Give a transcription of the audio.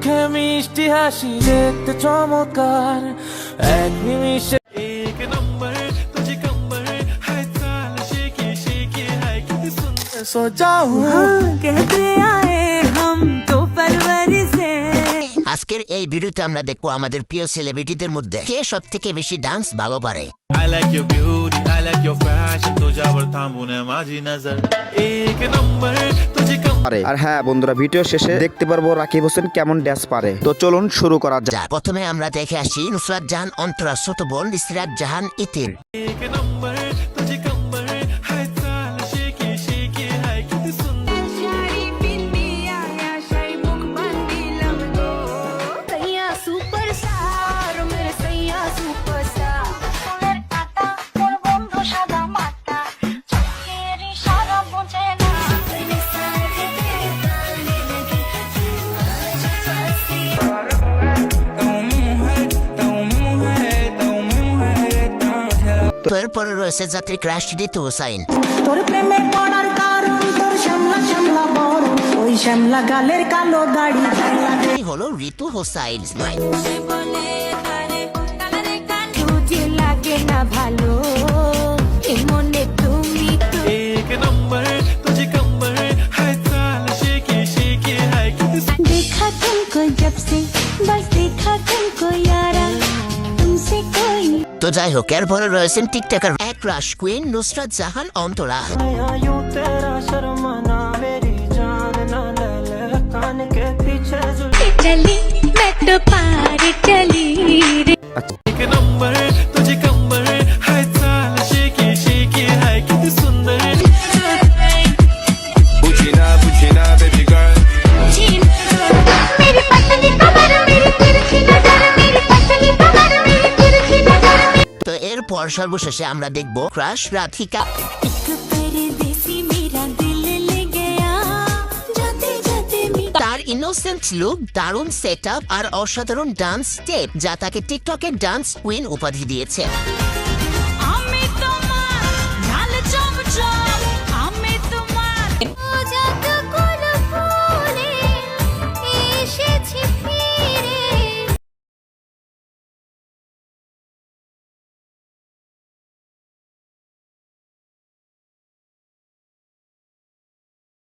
মুখে মিষ্টি হাসি দেখতে চমৎকার এক নিমিষে এক নম্বর তুঝে কম্বর হায় চাল শেকি শেকি হায় কিতনি সুন্দর সো যাও कहते आए हम तो परवरिश है। আজকের এই ভিডিওতে আমরা দেখবো আমাদের প্রিয় সেলিব্রিটিদের মধ্যে কে সব থেকে বেশি ডান্স ভালো পারে। I like your beauty, I like your fashion तुझ्यावर थांबून माझी नजर एक नंबर तुझे পারে। আর হ্যাঁ বন্ধুরা, ভিডিও শেষে দেখতে পারবো রাকিব হোসেন কেমন ড্যান্স পারে। তো চলুন শুরু করা যাক। প্রথমে আমরা দেখে আসি নুসরাত জাহান অন্তরা ছোট বোন ইসরাত জাহান ইতির। एक नंबर तुझे कंबर हाय चाल शेकी शेकी हाय कितनी सुंदर शाड़ी पिंदी आया शाही मुख बंदी लम्बो सैया सुपरस्टार मेरे सैया सुपरस्टार ফুলের পাতা তোর বন্ধু সাদা মাটা চোখের ইশারা বোঝে না তো এরপরে রয়েছে যাত্রী ক্রাশ ঋতু হোসাইন। তোর প্রেমে পড়ার কারণ তোর শ্যামলা শ্যামলা বড় ওই শ্যামলা গালের কালো দাড়ি এই হলো ঋতু হোসাইন। বলে তারে কালারে কান তুঝে লাগে না ভালো এ মনে তুমি তো एक नंबर तुझे कंबर हाय चाल शेकी शेकी हाय कितनी देखा तुमको जब से बस देखा तुमको यारा तुमसे कोई তো যাই হোক, এরপরে রয়েছেন টিকটকার এক রাশ কুইন নুসরাত জাহান অন্তরা। यूं तेरा शर्माना मेरी जान ना ले ले कान के पीछे चली मैं तो पार चली रे एक नंबर तुझे कंबर हाय चाल शेकी शेकी हाय कितनी सुंदर Puchina baby girl मेरी पतली कमर मेरी तिरछी नजर मेरी पतली कमर मेरी तिरछी नजर তো এরপর সর্বশেষে আমরা দেখব ক্রাশ রাধিকা। एक परदेसी मेरा दिल ले गया जाते जाते তার ইনোসেন্ট লুক, দারুণ সেট আর অসাধারণ ডান্স স্টেপ যা তাকে টিকটকের ডান্স কুইন উপাধি দিয়েছে।